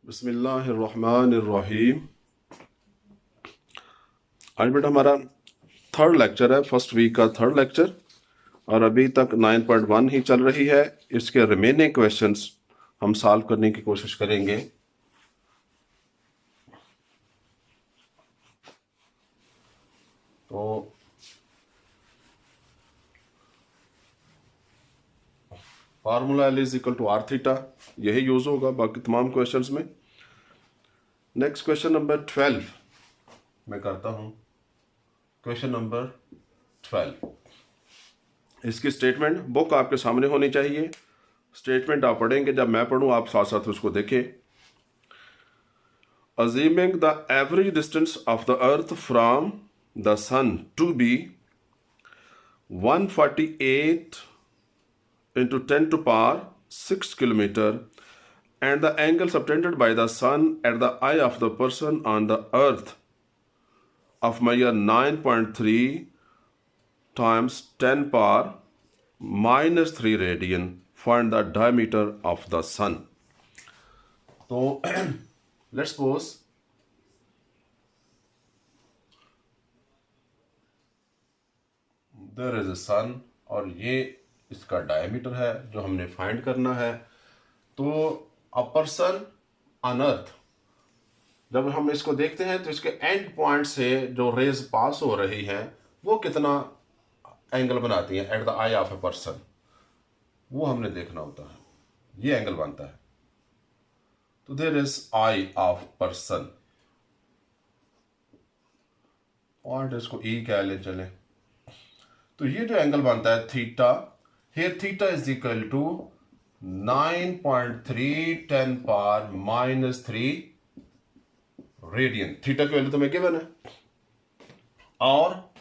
बिस्मिल्लाहिर्रहमानिर्रहीम। आज बेटा हमारा थर्ड लेक्चर है, फर्स्ट वीक का थर्ड लेक्चर, और अभी तक 9.1 ही चल रही है। इसके रिमेनिंग क्वेश्चंस हम सॉल्व करने की कोशिश करेंगे। तो formula L is equal to r theta, यही यूज होगा बाकी तमाम क्वेश्चंस में। नेक्स्ट क्वेश्चन नंबर 12 मैं करता हूं। क्वेश्चन नंबर 12, इसकी स्टेटमेंट बुक आपके सामने होनी चाहिए। स्टेटमेंट आप पढ़ेंगे, जब मैं पढ़ूं आप साथ साथ उसको देखें। Assuming the average distance of the earth from the sun to be 148 into 10 to power 6 kilometer, and the angle subtended by the sun at the eye of the person on the earth of measure 9.3 times 10 power minus 3 radian, find the diameter of the sun. तो let's suppose there is a sun और ये इसका diameter है जो हमने find करना है। तो अ पर्सन ऑन अर्थ, जब हम इसको देखते हैं तो इसके एंड पॉइंट से जो रेज पास हो रही हैं वो कितना एंगल बनाती हैं eight the eye of a person, वो हमने देखना होता है। ये एंगल बनता है। तो there is eye of person, और इसको ई कह ले चले। तो ये जो एंगल बनता है theta, here theta is equal to 9.3 10 power minus 3 radian. Theta की वैल्यू तो मैं गिवन है, और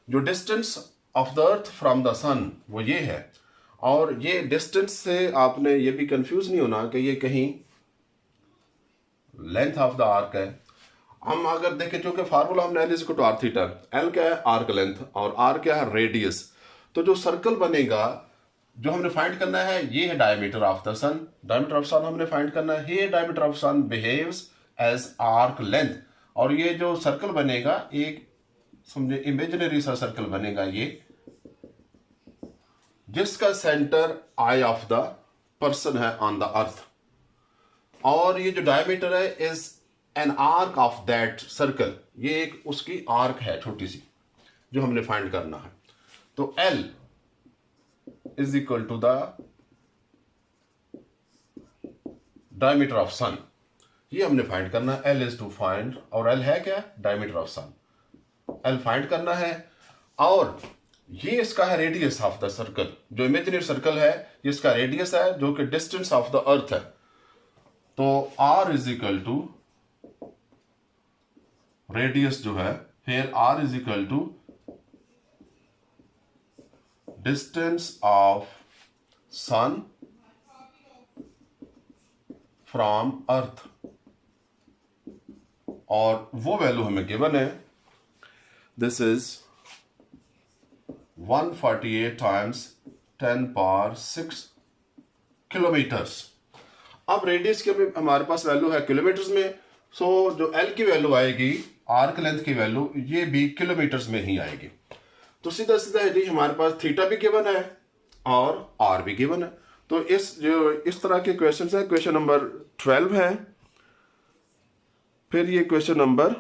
जो distance of the earth from the sun वो ये है। और ये डिस्टेंस से आपने ये भी कंफ्यूज नहीं होना कि ये कहीं लेंथ ऑफ द आर्क है। हम अगर देखें, चूंकि फार्मूला हमने L is equal to r theta, L क्या है आर्क लेंथ और आर क्या है रेडियस। तो जो सर्कल बनेगा जो हमने फाइंड करना है ये है diameter of the sun. Diameter of sun हमने फाइंड करना है। ये diameter of sun behaves as arc length, और ये जो सर्कल बनेगा एक समझे इमेजिनरी सा सर्कल बनेगा ये, जिसका centre I of the person है ऑन द अर्थ। और ये जो डायमीटर है is an arc of that circle, ये एक उसकी आर्क है छोटी सी जो हमने फाइंड करना है। तो L is equal to the diameter of sun, ये हमने फाइंड करना है। L इज टू फाइंड, और L है क्या, diameter of sun. L find करना है, और ये इसका है रेडियस ऑफ द सर्कल। जो इमेजिनरी सर्कल है ये इसका रेडियस है जो कि डिस्टेंस ऑफ द अर्थ है। तो R is equal to radius जो है, here R is equal to distance of sun from earth, और वो वैल्यू हमें गिवन है। This is 148 times 10 power 6 kilometres. अब रेडियस की भी हमारे पास वैल्यू है किलोमीटर्स में, सो जो L की वैल्यू आएगी, आर्क लेंथ की वैल्यू, ये भी किलोमीटर्स में ही आएगी। तो सीधा सीधा यदि हमारे पास थीटा भी गिवन है और आर भी गिवन है, तो इस तरह के क्वेश्चन है। क्वेश्चन नंबर 12 है, फिर ये क्वेश्चन नंबर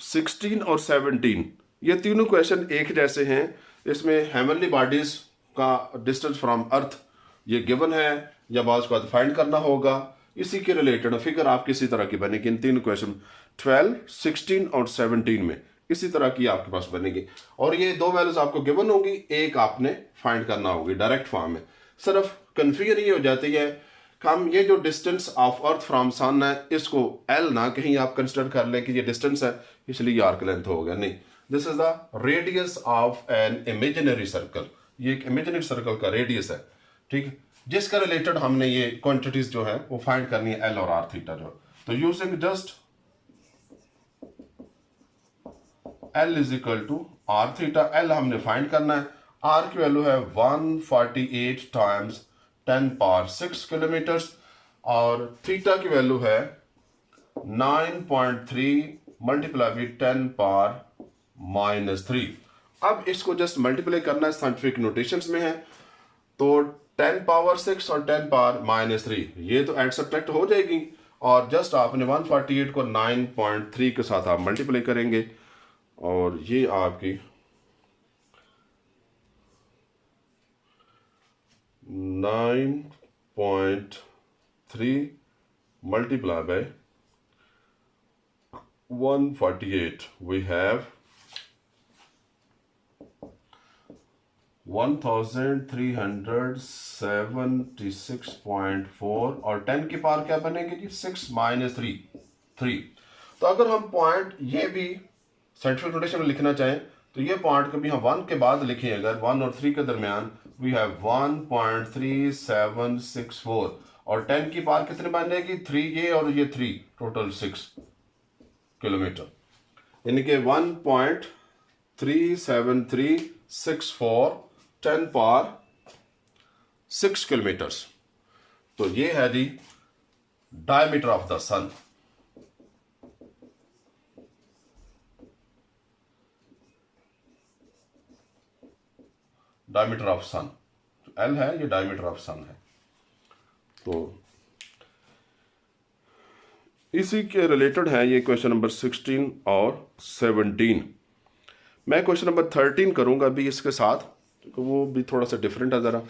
16 और 17, ये तीनों क्वेश्चन एक जैसे हैं। इसमें हेवनली बॉडीज का डिस्टेंस फ्रॉम अर्थ ये गिवन है, या बाज को फाइंड करना होगा। इसी के रिलेटेड फिगर आप किसी तरह की बनेगी। इन तीन क्वेश्चन 12, 16 और 17 में इसी तरह की आपके पास बनेगी, और ये दो वैल्यूज आपको गिवन होंगी, एक आपने फाइंड करना होगी डायरेक्ट फॉर्म में। सिर्फ कंफ्यूजन ये हो जाती है हम ये जो distance of earth from sun है इसको L ना कहीं आप कंसिडर कर लें कि ये डिस्टेंस है इसलिए आर्क लेंथ हो गया, नहीं। This is the radius of an imaginary circle, ये एक इमेजिनरी सर्कल का रेडियस है, ठीक है, जिसका रिलेटेड हमने ये क्वांटिटीज जो है वो फाइंड करनी है L और आर थीटा जो। तो using just L is equal to r theta, L हमने फाइंड करना है। आर की वैल्यू है 148 टाइम्स 10 पावर 6 किलोमीटर्स, और थीटा की वैल्यू है 9.3 मल्टीप्लाई बाई 10 पावर -3। अब इसको जस्ट मल्टीप्लाई करना है, साइंटिफिक नोटेशंस में है, तो 10 पावर 6 और 10 पावर -3 ये तो एड सब्ट्रैक्ट हो जाएगी, और जस्ट आपने 148 को 9.3 के साथ आप मल्टीप्लाई करेंगे, और ये आपकी 9.3 मल्टीप्लाई बाय 148 we have 1376.4, और 10 की पावर क्या बनेगी जी? 6 - 3। तो अगर हम पॉइंट ये भी साइंटिफिक नोटेशन में लिखना चाहें तो ये पॉइंट कभी हम 1 के बाद लिखें, अगर 1 और 3 के दरमियान वी हैव 1.3764, और 10 की पावर कितने बनेगी? 3 ये और ये 3, टोटल 6 किलोमीटर, यानी कि 1.37364 10 पावर 6 किलोमीटर्स। तो ये है जी diameter of the sun. Diameter of sun L है, ये डायमीटर ऑफ सन है। तो इसी के रिलेटेड है ये क्वेश्चन नंबर 16 और 17। मैं क्वेश्चन नंबर 13 करूंगा अभी इसके साथ, तो वो भी थोड़ा सा डिफरेंट है, ज़रा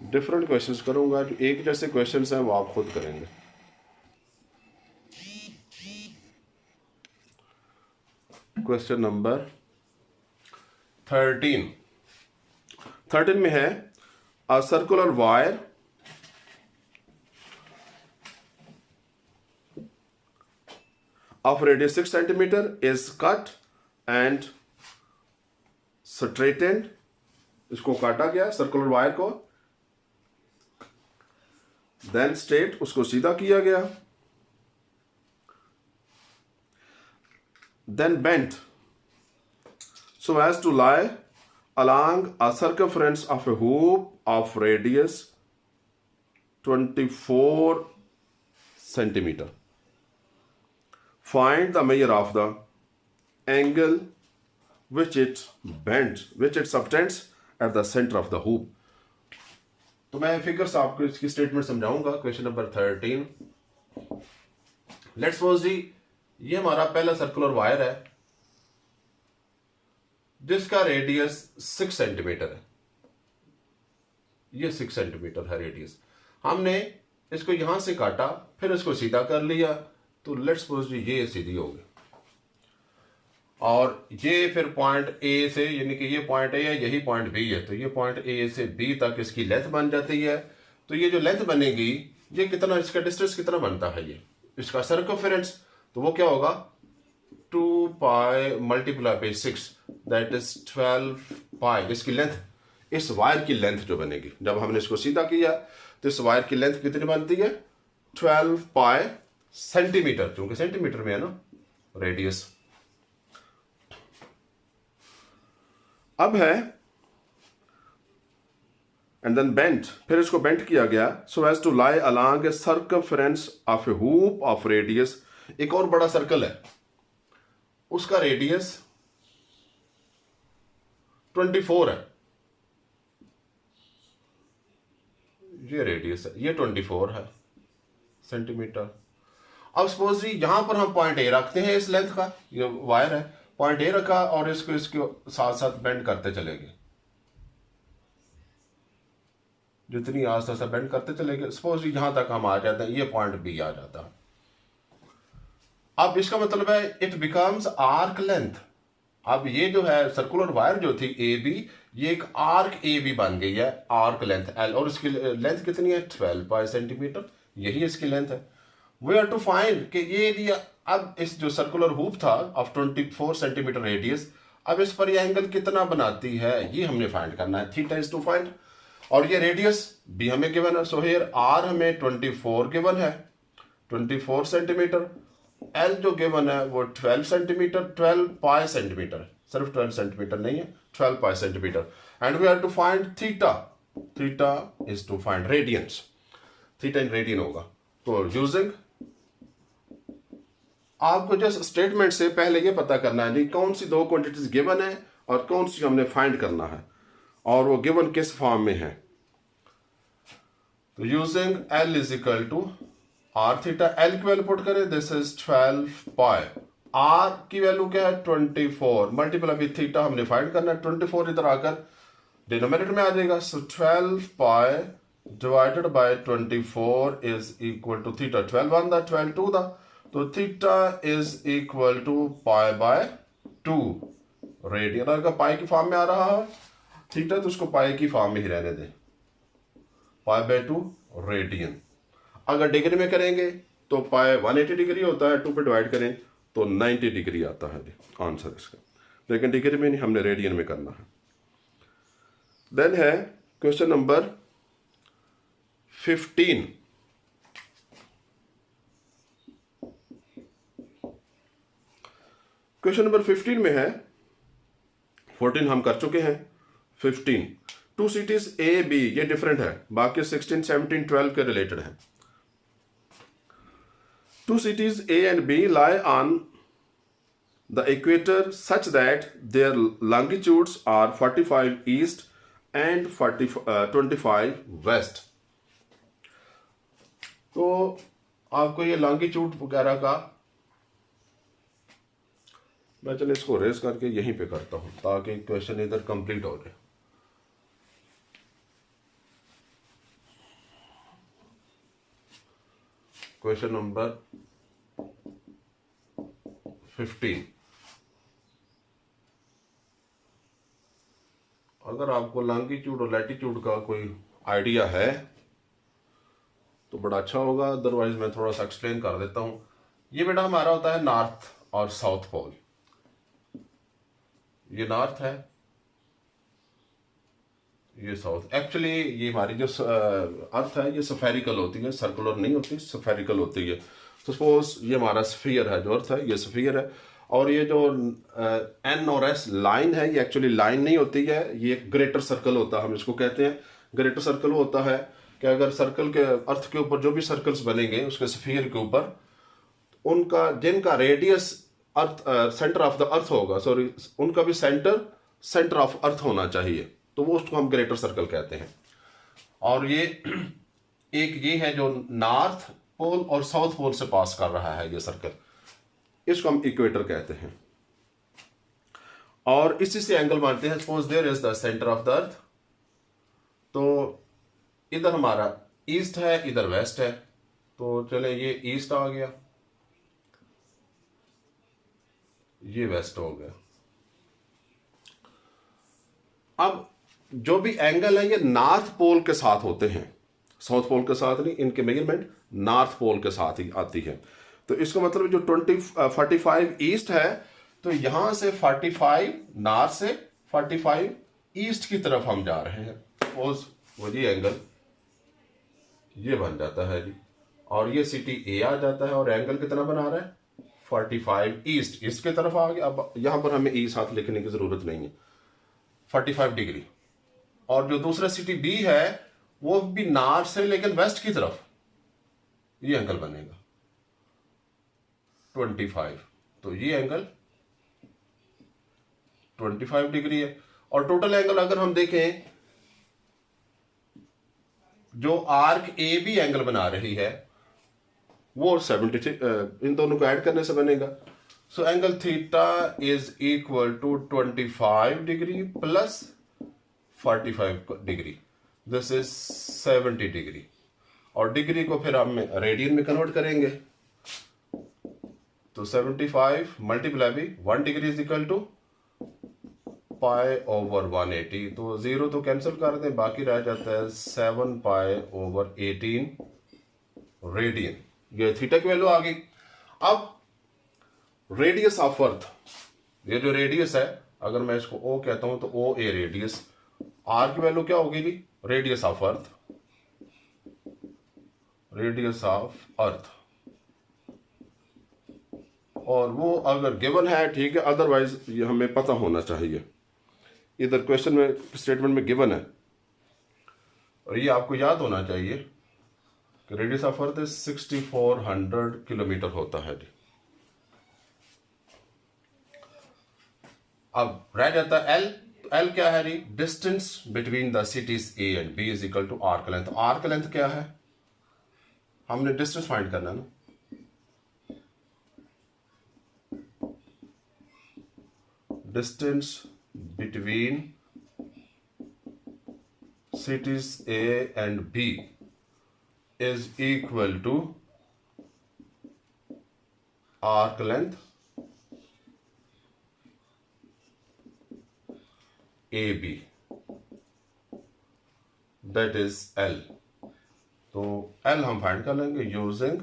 डिफरेंट क्वेश्चंस करूंगा। जो एक जैसे क्वेश्चंस हैं वो आप खुद करेंगे। क्वेश्चन नंबर 13 में है a circular wire of radius 6 centimeter is cut and straightened। इसको काटा गया सर्कुलर वायर को, then straight उसको सीधा किया गया, then bent so as to lie along a circumference of a hoop of radius 24 centimeter। Find the measure of the angle which it bends, which it subtends at the center of the hoop। तो मैं figures आपको इसकी statement समझाऊंगा। Question number 13, let's suppose जी ये हमारा पहला circular wire है जिसका रेडियस 6 सेंटीमीटर है। ये 6 सेंटीमीटर है रेडियस। हमने इसको यहां से काटा, फिर इसको सीधा कर लिया, तो लेट्स सपोज ये सीधी हो गई, और ये फिर पॉइंट ए से, यानी कि ये पॉइंट ए है, यही पॉइंट बी है, तो ये पॉइंट ए से बी तक इसकी लेंथ बन जाती है। तो ये जो लेंथ बनेगी, ये कितना, इसका डिस्टेंस कितना बनता है, ये इसका सर्कमफेरेंस, तो वो क्या होगा 2 पाई मल्टीप्लाई बाई 6, दैट इज 12 पाई। इसकी लेंथ, इस वायर की लेंथ जो बनेगी, जब हमने इसको सीधा किया तो इस वायर की लेंथ कितनी बनती है 12 पाई सेंटीमीटर, क्योंकि सेंटीमीटर में है ना रेडियस। अब है एंड देन बेंट, फिर इसको बेंट किया गया so as to lie along a circumference of a hoop of radius. एक और बड़ा सर्कल है, उसका रेडियस 24 है, ये रेडियस है, ये 24 है सेंटीमीटर। अब सपोज जी यहां पर हम पॉइंट ए रखते हैं, इस लेंथ का ये वायर है, पॉइंट ए रखा और इसको इसके साथ साथ बेंड करते चले गए, जितनी आस्ते आस्ते बेंड करते चले गए। सपोज जी यहां तक हम आ जाते हैं, ये पॉइंट बी आ जाता है। अब इसका मतलब है इट बिकम्स आर्क लेंथ। अब ये जो है सर्कुलर वायर जो थी ए बी, ये एक आर्क ए बी बन गई है, आर्क लेंथ एल, और इसकी लेंथ कितनी है 12 पाई सेंटीमीटर, यही इसकी लेंथ है। वी आर टू फाइंड कि ये दिया, अब इस जो सर्कुलर हूप था ऑफ 24 सेंटीमीटर रेडियस, अब इस पर ये एंगल कितना बनाती है ये हमने फाइंड करना है। थीटा इज टू फाइंड, और ये रेडियस भी हमें गिवन है, सो हियर आर हमें 24 गिवन है, 24 सेंटीमीटर। एल जो गिवन है वो 12 सेंटीमीटर, 12 पाई सेंटीमीटर, सिर्फ 12 सेंटीमीटर नहीं है, 12 pi centimetre. And we are to find theta, theta is to find radians, theta in radian होगा। तो यूजिंग, आपको जस्ट स्टेटमेंट से पहले ये पता करना है जी कौन सी दो क्वांटिटीज गिवन है और कौन सी हमने फाइंड करना है, और वो गिवन किस फॉर्म में है। तो using L is equal to r theta, L की वैल्यू पुट करें, दिस इज 12 पाई, R की वैल्यू क्या है 24, मल्टीपल अभी थीटा हमने फाइंड करना है, 24 इधर आकर डिनोमिनेटर में आ जाएगा। So 12 pi divided by 24 is equal to theta 12 1 दा 12 2 दा, तो theta is equal to pi by 2 radian. अगर पाई की फॉर्म में आ रहा है थीटा तो उसको पाई की फॉर्म में ही रहने दें, पाई बाय 2 रेडियन। अगर डिग्री में करेंगे तो पाई 180 डिग्री होता है, 2 पे डिवाइड करें तो 90 डिग्री आता है आंसर इसका, लेकिन डिग्री में नहीं, हमने रेडियन में करना है। देन है क्वेश्चन नंबर 15। क्वेश्चन नंबर 15 में है, 14 हम कर चुके हैं, 15 टू सिटीज ए बी, ये डिफरेंट है, बाकी 16 17 12 के रिलेटेड है। Two cities A and B lie on the equator such that their longitudes are 45 east and 25 west. तो आपको ये लॉन्गिट्यूड वगैरह का, मैं चलो इसको रेस करके यहीं पे करता हूं ताकि क्वेश्चन इधर कंप्लीट हो जाए। क्वेश्चन नंबर 15, अगर आपको लॉन्गिट्यूड और लैटिट्यूड का कोई आइडिया है तो बड़ा अच्छा होगा, अदरवाइज मैं थोड़ा सा एक्सप्लेन कर देता हूं। ये बेटा हमारा होता है नॉर्थ और साउथ पोल, ये नॉर्थ है, ये साउथ। एक्चुअली ये हमारी जो अर्थ है ये स्फेरिकल होती है, सर्कुलर नहीं होती, स्फेरिकल होती है। तो सपोज ये हमारा स्फीयर है, जो अर्थ है ये स्फीयर है, और ये जो एन और एस लाइन है ये एक्चुअली लाइन नहीं होती है, ये एक ग्रेटर सर्कल होता है, हम इसको कहते हैं ग्रेटर सर्कल। होता है कि अगर सर्कल के अर्थ के ऊपर जो भी सर्कल्स बनेंगे उसके स्फीयर के ऊपर, उनका जिनका radius earth centre of the अर्थ होगा, सॉरी उनका भी सेंटर ऑफ अर्थ होना चाहिए, तो वो उसको हम ग्रेटर सर्कल कहते हैं। और ये एक ये है जो नॉर्थ पोल और साउथ पोल से पास कर रहा है ये सर्कल, इसको हम इक्वेटर कहते हैं। और इसी से एंगल मानते हैं, suppose there is the centre of the earth, तो इधर हमारा ईस्ट है, इधर वेस्ट है, तो चले ये ईस्ट आ गया, ये वेस्ट हो गया। अब जो भी एंगल है ये नॉर्थ पोल के साथ होते हैं, साउथ पोल के साथ नहीं, इनके मेजरमेंट नॉर्थ पोल के साथ ही आती है। तो इसका मतलब जो 45 ईस्ट है, तो यहां से 45 नॉर्थ से 45 ईस्ट की तरफ हम जा रहे हैं, सपोज वो ये एंगल ये बन जाता है जी, और ये सिटी ए आ जाता है, और एंगल कितना बना रहा है 45 ईस्ट, ईस्ट की तरफ आ गया। अब यहां पर हमें ई साथ लिखने की जरूरत नहीं है, 45 डिग्री। और जो दूसरा सिटी बी है वो भी नॉर्थ से लेकिन वेस्ट की तरफ, ये एंगल बनेगा 25, तो ये एंगल 25 डिग्री है। और टोटल एंगल अगर हम देखें, जो आर्क ए बी एंगल बना रही है वो 76, इन दोनों को ऐड करने से बनेगा। So angle theta is equal to 25 degree plus 45 degree, this is 70 degree. और डिग्री को फिर हम रेडियन में कन्वर्ट करेंगे, तो 75 मल्टीप्लाई भी 1 degree is equal to pi over 180, तो 0 तो कैंसिल कर दें, बाकी रह जाता है 7 पाई ओवर 18 रेडियन। ये थीटा की वैल्यू आ गई। अब रेडियस ऑफ अर्थ, ये जो रेडियस है, अगर मैं इसको ओ कहता हूं तो ओ ए रेडियस, आर की वैल्यू क्या होगी जी radius of earth, radius of earth. और वो अगर गिवन है ठीक है, अदरवाइज ये हमें पता होना चाहिए। इधर क्वेश्चन में स्टेटमेंट में गिवन है और ये आपको याद होना चाहिए कि रेडियस ऑफ अर्थ 6400 किलोमीटर होता है जी। अब रह जाता है एल। तो एल क्या है जी? Distance between the cities A and B is equal to arc length. Arc length क्या है? हमने डिस्टेंस फाइंड करना है ना। Distance between cities A and B is equal to arc length AB, that is L। तो L हम find कर लेंगे using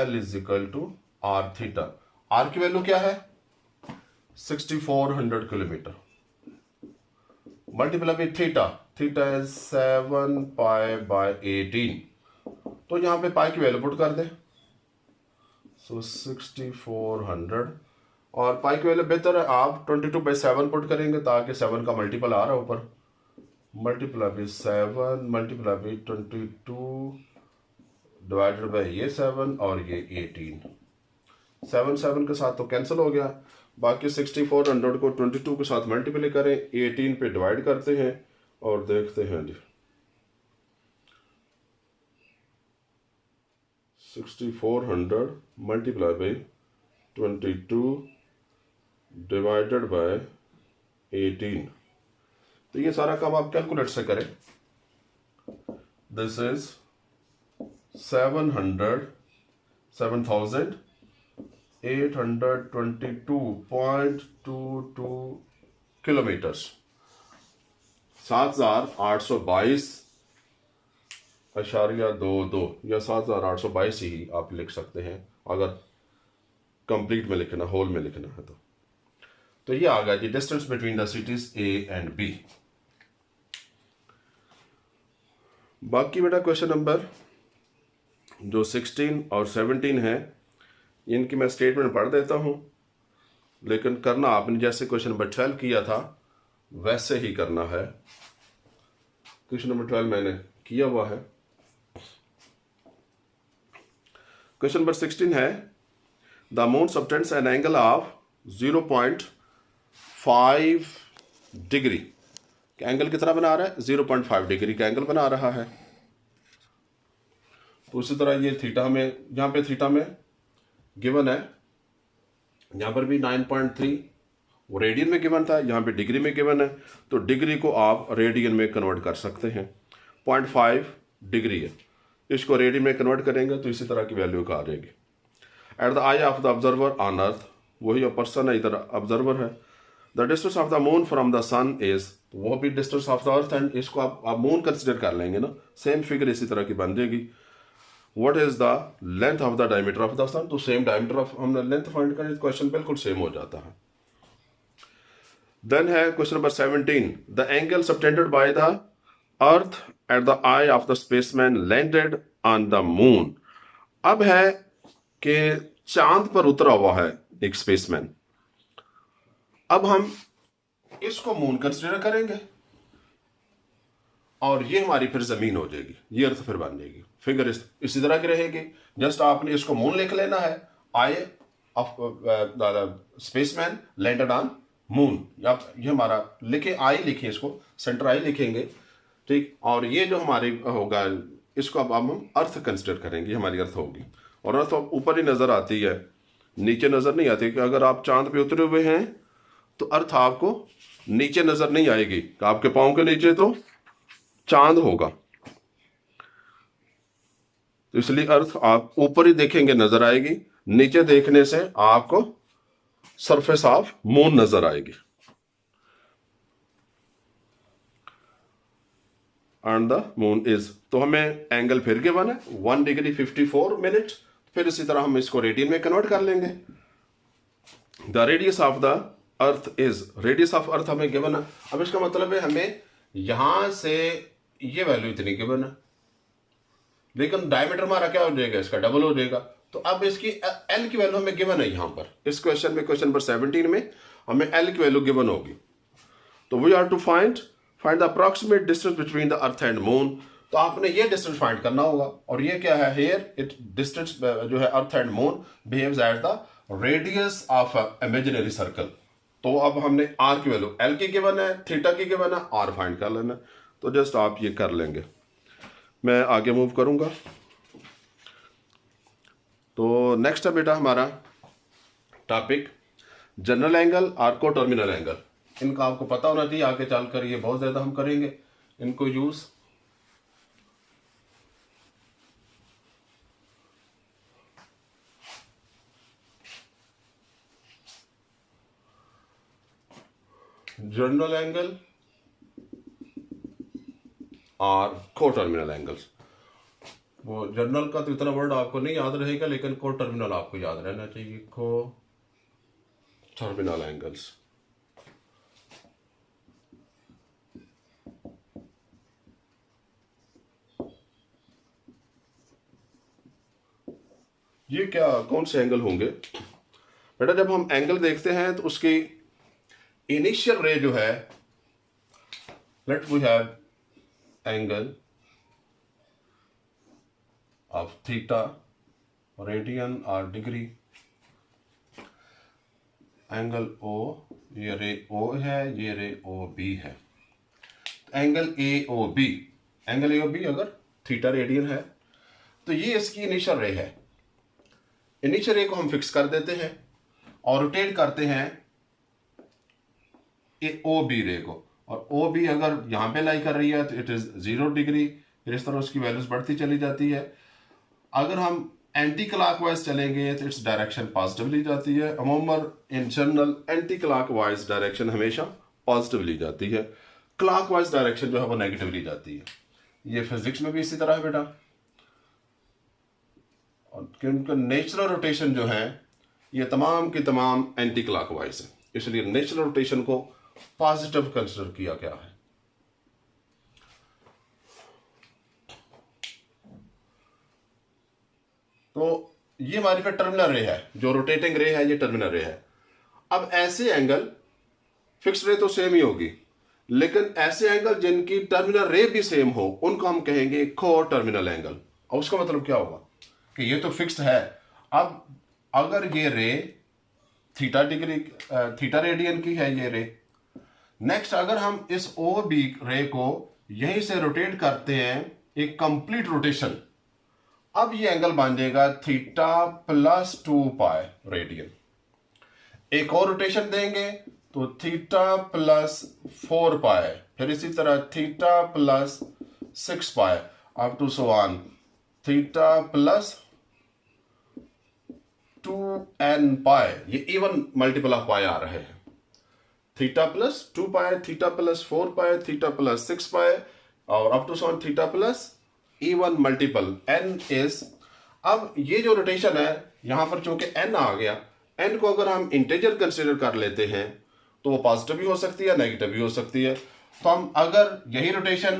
L is equal to R theta. R की वैल्यू क्या है? 6400 kilometre multiply by theta. Theta is 7 pi by 18। तो यहां पे पाई की वैल्यू पुट कर दे। सो 6400 और पाई की वैल्यू बेहतर है आप 22/7 पुट करेंगे ताकि 7 का मल्टीपल आ रहा है ऊपर। Multiply by 7 multiply by 22 divided by ये 7 और ये 18। 7 के साथ तो कैंसिल हो गया। बाकी 6400 को 22 के साथ मल्टीप्लाई करें, 18 पे डिवाइड करते हैं और देखते हैं जी 6400 मल्टीप्लाई बाई 22 डिवाइडेड बाय 18। तो ये सारा काम आप कैलकुलेट से करें। This is 7,822.22 kilometres. 7,822.22 या 7,822 ही आप लिख सकते हैं अगर कंप्लीट में लिखना, होल में लिखना है तो ये आ गया जी distance between the cities A and B. बाकी बेटा क्वेश्चन नंबर जो 16 और 17 है इनकी मैं स्टेटमेंट पढ़ देता हूं, लेकिन करना आपने जैसे क्वेश्चन नंबर 12 किया था वैसे ही करना है। क्वेश्चन नंबर 12 मैंने किया हुआ है। क्वेश्चन नंबर 16 है the moon subtends an angle of 0.5 degree. Angle कितना बना रहा है? 0.5 डिग्री का एंगल बना रहा है। तो उसी तरह ये थीटा में, यहां पे थीटा में गिवन है, यहां पर भी 9.3 वो रेडियन में गिवन था, यहां पे डिग्री में गिवन है। तो डिग्री को आप रेडियन में कन्वर्ट कर सकते हैं। 0.5 डिग्री है, इसको रेडियन में कन्वर्ट करेंगे तो इसी तरह की वैल्यू का आ जाएगी। At the eye of the observer on earth, वही पर्सन है, इधर ऑब्जर्वर है। The distance of the moon from the sun is, वो भी distance of the earth and इसको आप मून कंसिडर कर लेंगे ना, सेम फिगर इसी तरह की बन जाएगी। What is the length of the diameter of the sun, तो सेम डायमीटर ऑफ हमने लेंथ फाइंड करें, क्वेश्चन बिल्कुल सेम हो जाता है। देन है question number 17 the angle subtended by the earth at the eye of the spaceman landed on the moon. अब है कि चांद पर उतरा हुआ है एक स्पेसमैन। अब हम इसको मून कंसिडर करेंगे और ये हमारी फिर जमीन हो जाएगी, ये अर्थ फिर बन जाएगी। फिगर इसी तरह की रहेगी। जस्ट आपने इसको मून लिख लेना है, eye of spaceman landed on moon. ये हमारा लिखे, आई लिखे, इसको सेंटर आई लिखेंगे, ठीक। और ये जो हमारी होगा इसको अब हम अर्थ कंसिडर करेंगे, हमारी अर्थ होगी। और अर्थ ऊपर ही नजर आती है, नीचे नजर नहीं आती। कि अगर आप चांद पे उतरे हुए हैं तो अर्थ आपको नीचे नजर नहीं आएगी, आपके पांव के नीचे तो चांद होगा, तो इसलिए अर्थ आप ऊपर ही देखेंगे नजर आएगी, नीचे देखने से आपको सरफेस ऑफ मून नजर आएगी। एंड द मून इज, तो हमें एंगल फिर गिवन है 1 डिग्री 54 मिनट। फिर इसी तरह हम इसको रेडियन में कन्वर्ट कर लेंगे। The radius of the earth is, radius of अर्थ हमें गिवन है। अब इसका मतलब है हमें यहां से ये वैल्यू इतनी गिवन है, लेकिन डायमीटर हमारा क्या हो जाएगा, इसका डबल हो जाएगा। तो अब इसकी एल की वैल्यू हमें गिवन है यहां पर इस क्वेश्चन में, क्वेश्चन नंबर 17 में हमें एल की वैल्यू गिवन होगी। तो we are to find find the approximate distance between the earth and moon. तो आपने ये डिस्टेंस फाइंड करना होगा, और ये क्या है, हियर इट डिस्टेंस जो है अर्थ and moon behaves at the radius of imaginary circle. तो अब हमने आर की वैल्यू एल की गिवन है, थीटा की गिवन है, आर फाइंड कर लेना। तो जस्ट आप ये कर लेंगे, मैं आगे मूव करूंगा। तो नेक्स्ट है बेटा हमारा टॉपिक जनरल एंगल और को टर्मिनल एंगल। इनका आपको पता होना चाहिए, आगे चलकर ये बहुत ज्यादा हम करेंगे इनको यूज। जनरल एंगल और को टर्मिनल एंगल्स। वो जनरल का तो इतना वर्ड आपको नहीं याद रहेगा, लेकिन को टर्मिनल आपको याद रहना चाहिए। को टर्मिनल एंगल्स, ये क्या कौन से एंगल होंगे बेटा? जब हम एंगल देखते हैं तो उसकी इनिशियल रे जो है, let we have angle of theta, radian और डिग्री, एंगल ओ, ये रे ओ है, ये रे ओ बी है। Angle A O B, angle A O B अगर थीटा रेडियन है तो ये इसकी इनिशियल रे है। इनिशियल रे को हम फिक्स कर देते हैं और रोटेट करते हैं ए ओ बी रे को, और ओ बी अगर यहां पे लाई कर रही है तो इट इज 0 डिग्री। फिर इस तरह उसकी वैल्यूज बढ़ती चली जाती है। अगर हम एंटी क्लॉकवाइज चलेंगे तो इट्स डायरेक्शन पॉजिटिव ली जाती है। अमूमन in general anti clockwise direction हमेशा पॉजिटिव ली जाती है, क्लॉकवाइज डायरेक्शन जो है वो नेगेटिव ली जाती है। ये फिजिक्स में भी इसी तरह है बेटा। और क्योंकि नेचुरल रोटेशन जो है ये तमाम की तमाम एंटी क्लॉकवाइज है, इसलिए नेचुरल रोटेशन को पॉजिटिव कंसिडर किया गया है। तो ये हमारी फिर टर्मिनल रे है, जो रोटेटिंग रे है ये टर्मिनल रे है। अब ऐसे एंगल, फिक्स रे तो सेम ही होगी, लेकिन ऐसे एंगल जिनकी टर्मिनल रे भी सेम हो उनको हम कहेंगे को टर्मिनल एंगल। और उसका मतलब क्या होगा कि ये तो फिक्स्ड है। अब अगर ये रे थीटा डिग्री, थीटा रेडियन की है ये रे, नेक्स्ट अगर हम इस ओ बी रे को यहीं से रोटेट करते हैं एक कंप्लीट रोटेशन, अब ये एंगल बन जाएगा थीटा प्लस 2 पाई रेडियन। एक और रोटेशन देंगे तो थीटा प्लस 4 पाई, फिर इसी तरह theta plus 6 pi up to so on theta plus 2n pi. ये इवन मल्टीपल ऑफ पाई आ रहे हैं। Theta plus 2 pi, theta plus 4 pi, theta plus 6 pi और up to so on theta plus even multiple n is. अब ये जो rotation है यहां पर चूंकि n आ गया, n को अगर हम इंटीजर कंसीडर कर लेते हैं तो वो पॉजिटिव भी हो सकती है, नेगेटिव भी हो सकती है। तो हम अगर यही रोटेशन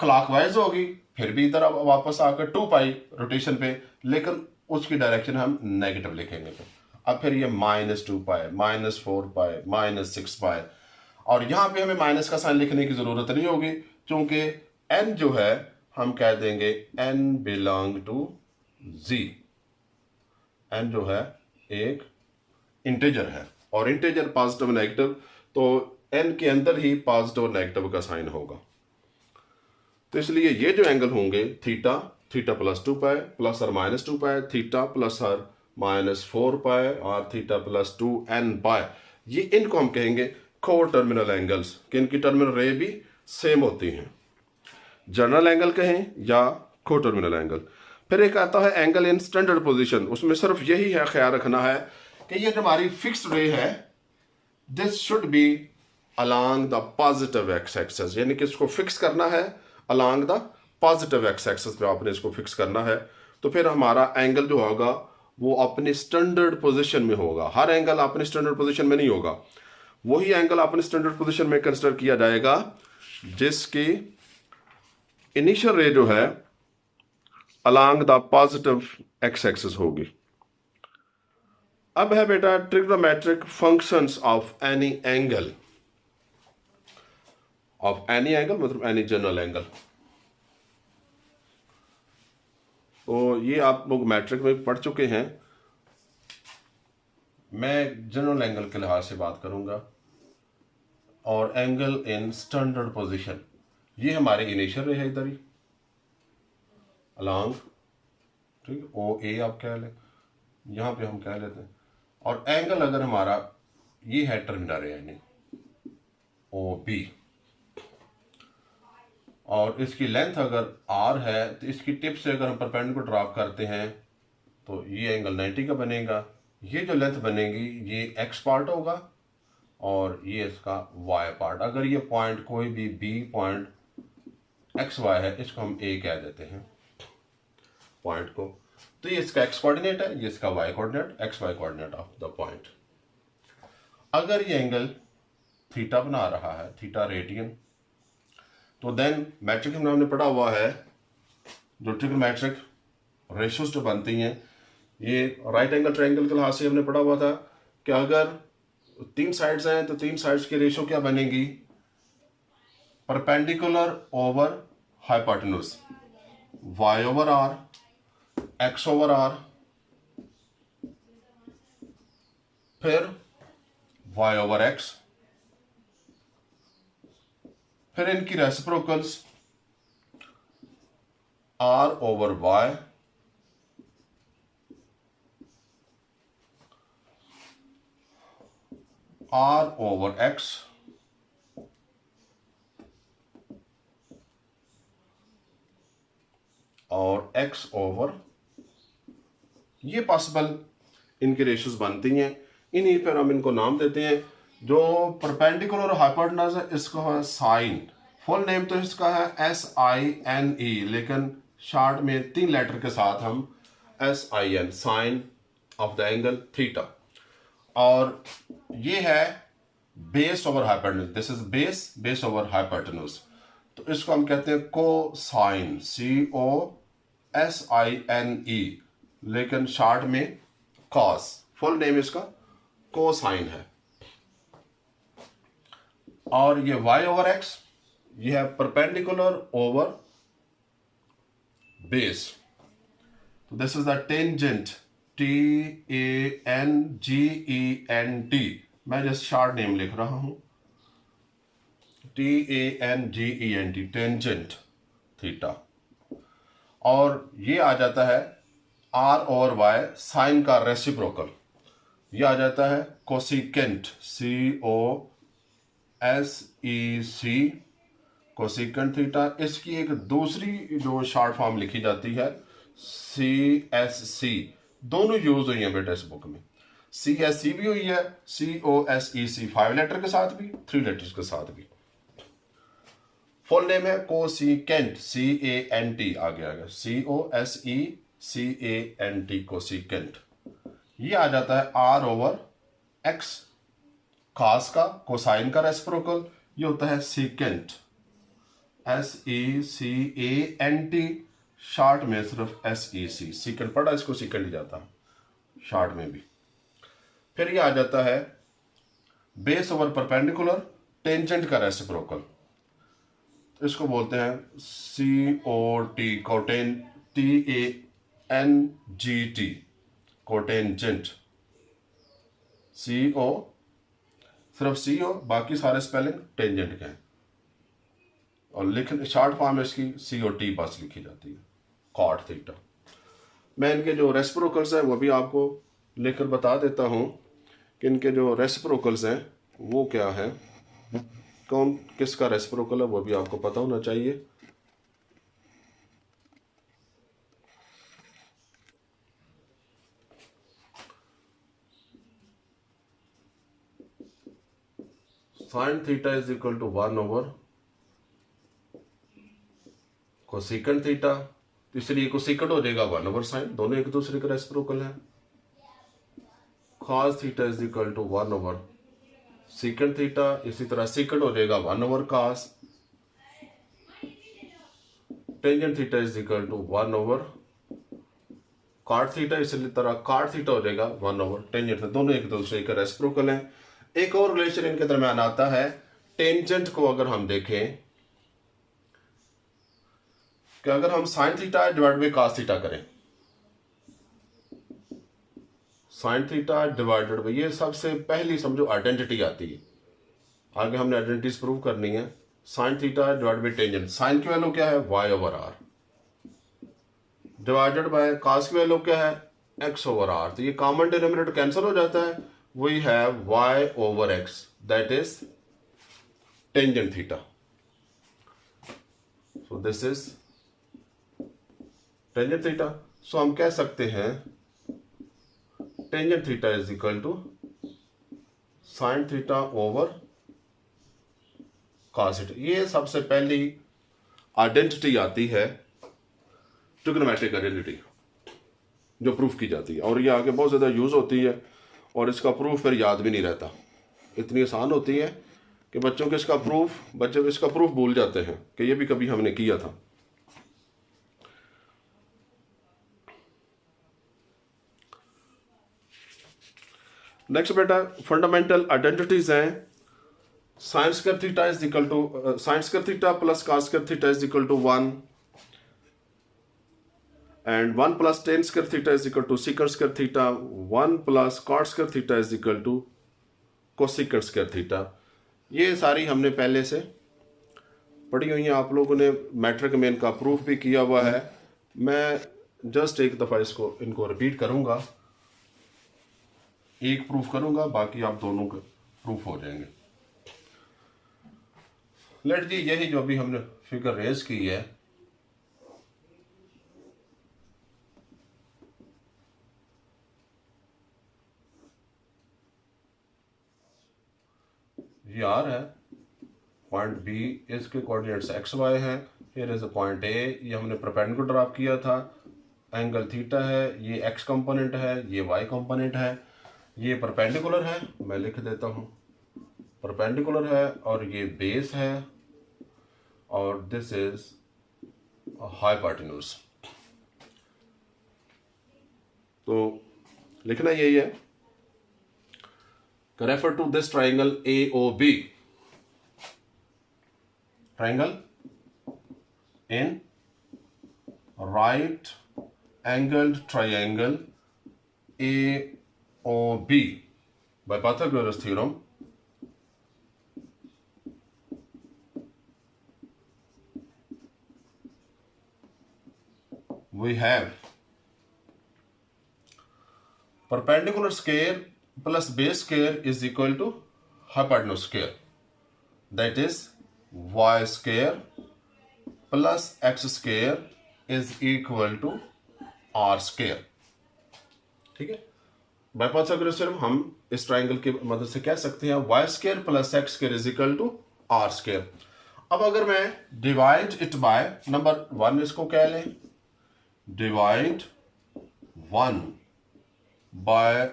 क्लॉकवाइज होगी फिर भी इधर वापस आकर 2 पाई रोटेशन पे, लेकिन उसकी डायरेक्शन हम नेगेटिव लिखेंगे। अब फिर ये -2 पाई, -4 पाई, -6 पाई, और यहां पे हमें माइनस का साइन लिखने की जरूरत नहीं होगी क्योंकि n जो है हम कह देंगे n belong to z। n जो है एक इंटीजर है और इंटीजर पॉजिटिव नेगेटिव, तो n के अंदर ही पॉजिटिव नेगेटिव का साइन होगा। तो इसलिए ये जो एंगल होंगे theta, theta plus 2 pi plus और -2 पाई, थीटा प्लस और -4 पाई और थीटा प्लस 2n पाई, ये इनको हम कहेंगे को टर्मिनल एंगल्स, कि इनकी टर्मिनल रे भी सेम होती हैं। जनरल एंगल कहें या को टर्मिनल एंगल। फिर एक आता है एंगल इन स्टैंडर्ड पोजीशन। उसमें सिर्फ यही है ख्याल रखना है कि ये जो हमारी फिक्स्ड रे है this should be along the positive x axis, यानी कि इसको फिक्स करना है along the positive x axis पे आपने इसको फिक्स करना है। तो फिर हमारा एंगल जो होगा वो अपने स्टैंडर्ड पोजीशन में होगा। हर एंगल अपने स्टैंडर्ड पोजीशन में नहीं होगा, वही एंगल अपने स्टैंडर्ड पोजीशन में कंसिडर किया जाएगा जिसकी इनिशियल रे जो है along the positive x axis होगी। अब है बेटा trigonometric functions of any angle. Of any angle मतलब एनी जनरल एंगल। तो ये आप लोग मैट्रिक में पढ़ चुके हैं। मैं जनरल एंगल के लिहाज से बात करूंगा और एंगल इन स्टैंडर्ड पोजीशन, ये हमारे इनिशियल रे है इधर ही अलॉन्ग, ठीक, ओ ए आप कह लें, यहां पे हम कह लेते हैं। और एंगल अगर हमारा ये है टर्मिनल रे यानी ओ बी, और इसकी लेंथ अगर आर है तो इसकी टिप से अगर हम परपेंडिकुलर ड्रॉप करते हैं तो ये एंगल 90 का बनेगा। ये जो लेंथ बनेगी ये एक्स पार्ट होगा और ये इसका वाई पार्ट। अगर ये पॉइंट कोई भी बी पॉइंट एक्स वाई है, इसको हम ए कह देते हैं पॉइंट को। तो ये इसका एक्स कोऑर्डिनेट है, ये इसका Y coordinate, X Y coordinate of the point. अगर ये एंगल थीटा बना रहा है, थीटा रेडियन, तो देन मैट्रिक में हमने पढ़ा हुआ है जो ट्रिग्नोमेट्रिक रेशियोज जो बनती हैं, ये राइट एंगल ट्रायंगल के लिहाज से हमने पढ़ा हुआ था कि अगर 3 साइड्स हैं तो 3 साइड्स की रेशियो क्या बनेगी, perpendicular over hypotenuse, Y over R, X over R, फिर वाई ओवर एक्स, फिर इनकी reciprocals R over Y, R over X, और एक्स ओवर, ये पॉसिबल इनकी रेशियोज बनती हैं। इन्हीं पर हम इनको नाम देते हैं। जो परपेंडिकुलर और हाइपोटेन्यूज है इसको है साइन। फुल नेम तो इसका है SINE, लेकिन शॉर्ट में 3 लेटर के साथ हम SIN, sine of the angle theta. और ये है base over hypotenuse, this is base over hypotenuse. तो इसको हम कहते हैं कोसाइन, COSINE, लेकिन शॉर्ट में कॉस। फुल नेम इसका कोसाइन है। और ये y ओवर x, ये है परपेंडिकुलर ओवर बेस। तो this is the tangent, TANGENT, मैं जस्ट शॉर्ट नेम लिख रहा हूं, TANGENT, टेंजेंट थीटा। और ये आ जाता है R ओवर y, साइन का रेसिप्रोकल, ये आ जाता है कोसिकेंट, COSEC, कोसिकेंट थीटा। इसकी एक दूसरी जो शॉर्ट फॉर्म लिखी जाती है CSC, दोनों यूज हुई है बेटा इस बुक में। CSC भी हुई है, COSEC 5 लेटर के साथ भी, 3 लेटर्स के साथ भी। फुल नेम है कोसिकेंट, CANT आ गया, COSECANT, कोसिकेंट। ये आ जाता है R ओवर X, कॉस का, कोसाइन का रेसिप्रोकल, ये होता है सीकेंट, SECANT, शॉर्ट में सिर्फ SEC, सीकेंट पढ़ा, इसको सीकेंट ही जाता है शॉर्ट में भी। फिर ये आ जाता है बेस ओवर परपेंडिकुलर, टेंजेंट का रेसिप्रोकल, तो इसको बोलते हैं COT, कोटेन, TANGT, कोटेंजेंट। CO सिर्फ CO, बाकी सारे स्पेलिंग टेंजेंट के हैं। और लिखने शॉर्ट फॉर्म में इसकी COT बस लिखी जाती है, कॉट थीटा। मैं इनके जो रेसिप्रोकल्स हैं वो भी आपको लेकर बता देता हूं कि इनके जो रेसिप्रोकल्स हैं वो क्या है, कौन किसका रेसिप्रोकल है वो भी आपको पता होना चाहिए। Sine theta is equal to 1 over cosecant theta, तो इसलिए कोसिकेंट हो जाएगा 1 ओवर साइन, दोनों एक दूसरे के रेसिप्रोकल है। Cos theta is equal to 1 over secant theta, इसी तरह सीकेंट हो जाएगा 1 over cos. Tangent theta is equal to 1 over cot theta, इसी तरह कॉट थीटा हो जाएगा 1 ओवर टेंजेंट। दोनों एक दूसरे के रेसिप्रोकल हैं। एक और रिलेशन इनके दरमियान आता है टेंजेंट को अगर हम देखें कि अगर हम sign theta divide by cos theta करें, साइन थीटा डिवाइडेड बाई, ये सबसे पहली समझो आइडेंटिटी आती है। आगे हमने आइडेंटिटीज प्रूव करनी है। Sine theta divide by tangent, sine की वैल्यू क्या है y over R, divided by cos की वैल्यू क्या है x ओवर आर। तो ये कॉमन डिनोमिनेटर कैंसिल हो जाता है, we have y over x, that is tangent theta. So this is tangent theta. So हम कह सकते हैं tangent theta is equal to sine theta over cos theta. ये सबसे पहली आइडेंटिटी आती है, ट्रिग्नोमेट्रिक आइडेंटिटी, जो प्रूफ की जाती है, और ये आगे बहुत ज़्यादा यूज़ होती है, और इसका प्रूफ फिर याद भी नहीं रहता। इतनी आसान होती है कि बच्चे इसका प्रूफ भूल जाते हैं कि ये भी कभी हमने किया था। नेक्स्ट बेटा फंडामेंटल आइडेंटिटीज हैं। Sine square theta is equal to sine square theta plus cos square theta is equal to 1 and 1 plus tan square theta is equal to secant square theta, 1 plus cot square theta is equal to cosecant square theta. ये सारी हमने पहले से पढ़ी हुई हैं, आप लोगों ने मैट्रिक में इनका प्रूफ भी किया हुआ है। मैं जस्ट एक दफ़ा इनको रिपीट करूंगा, एक प्रूफ करूंगा, बाकी आप दोनों के प्रूफ हो जाएंगे। लेट जी, यही जो अभी हमने फिगर रेज की है, ये आर है, पॉइंट बी, इसके कोऑर्डिनेट्स एक्स वाई है, here is a point A, ये हमने परपेंडिकुलर ड्रॉप किया था, एंगल थीटा है, ये एक्स कंपोनेंट है, ये वाई कंपोनेंट है, ये परपेंडिकुलर है, मैं लिख देता हूँ परपेंडिकुलर है, और ये बेस है, और दिस इज हाइपोटेन्यूज। तो लिखना यही है, refer to this triangle AOB, triangle in right angled triangle AOB by Pythagoras theorem. We have perpendicular square plus base square is equal to hypotenuse square, that is y square plus x square is equal to r square। ठीक है, by Pythagoras theorem हम इस triangle की मदद से कह सकते हैं y square plus x square is equal to r square. अब अगर मैं डिवाइड इट बाय नंबर 1, इसको कह लें डिवाइड 1 बाय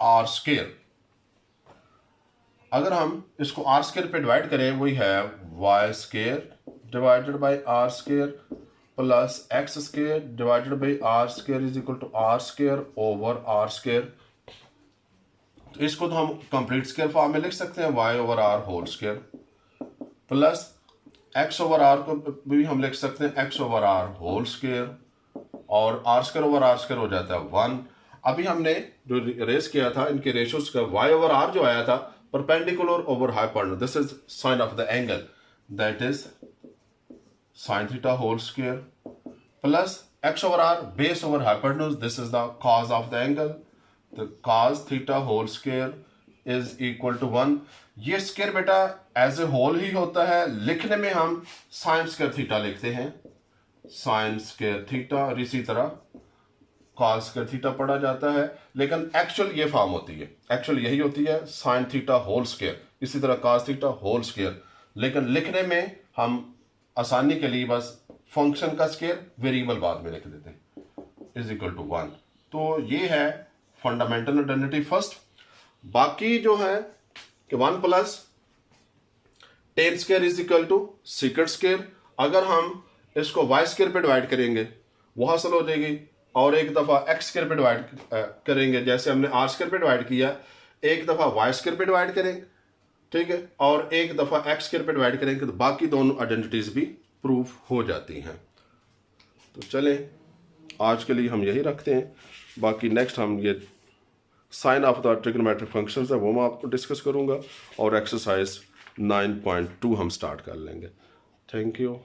r स्क्वायर, अगर हम इसको r स्क्वायर पे डिवाइड करें, वही है y square divided by r square plus x square divided by r square is equal to r square over r square. तो इसको तो हम कंप्लीट स्क्वायर फॉर्म में लिख सकते हैं, y over r whole square plus x over r को भी हम लिख सकते हैं x over r whole square, और r square over r square हो जाता है 1। अभी हमने जो रेस किया था इनके रेशियोज का, y ओवर r जो आया था perpendicular over hypotenuse, this is sine of the angle, that is sine theta whole square plus x over r base over hypotenuse, this is the cos of the angle, the cos theta whole square is equal to 1। ये square बेटा as a whole ही होता है, लिखने में हम sign square theta लिखते हैं, sine square theta, और इसी तरह कॉस स्क्वायर थीटा पढ़ा जाता है, लेकिन एक्चुअल ये फॉर्म होती है, एक्चुअल यही होती है साइन थीटा होल स्क्वायर, इसी तरह कॉस थीटा होल स्क्वायर, लेकिन लिखने में हम आसानी के लिए बस फंक्शन का स्क्वायर वेरिएबल बाद में लिख देते हैं इज इक्वल टू 1। तो ये है फंडामेंटल आइडेंटिटी फर्स्ट। बाकी जो है कि 1 plus tan square is equal to secant square, अगर हम इसको वाई स्क्वायर पे डिवाइड करेंगे वो हासिल हो जाएगी, और एक दफा एक्स स्क्वायर पे डिवाइड करेंगे, जैसे हमने आर स्क्वायर पे डिवाइड किया, एक दफा वाई स्क्वायर पे डिवाइड करेंगे, ठीक है, और एक दफ़ा एक्स स्क्वायर पे डिवाइड करेंगे तो बाकी दोनों आइडेंटिटीज़ भी प्रूफ हो जाती हैं। तो चलें आज के लिए हम यही रखते हैं, बाकी नेक्स्ट हम ये sine of the trigonometric functions है वो मैं आपको डिस्कस करूंगा, और एक्सरसाइज 9.2 हम स्टार्ट कर लेंगे। Thank you.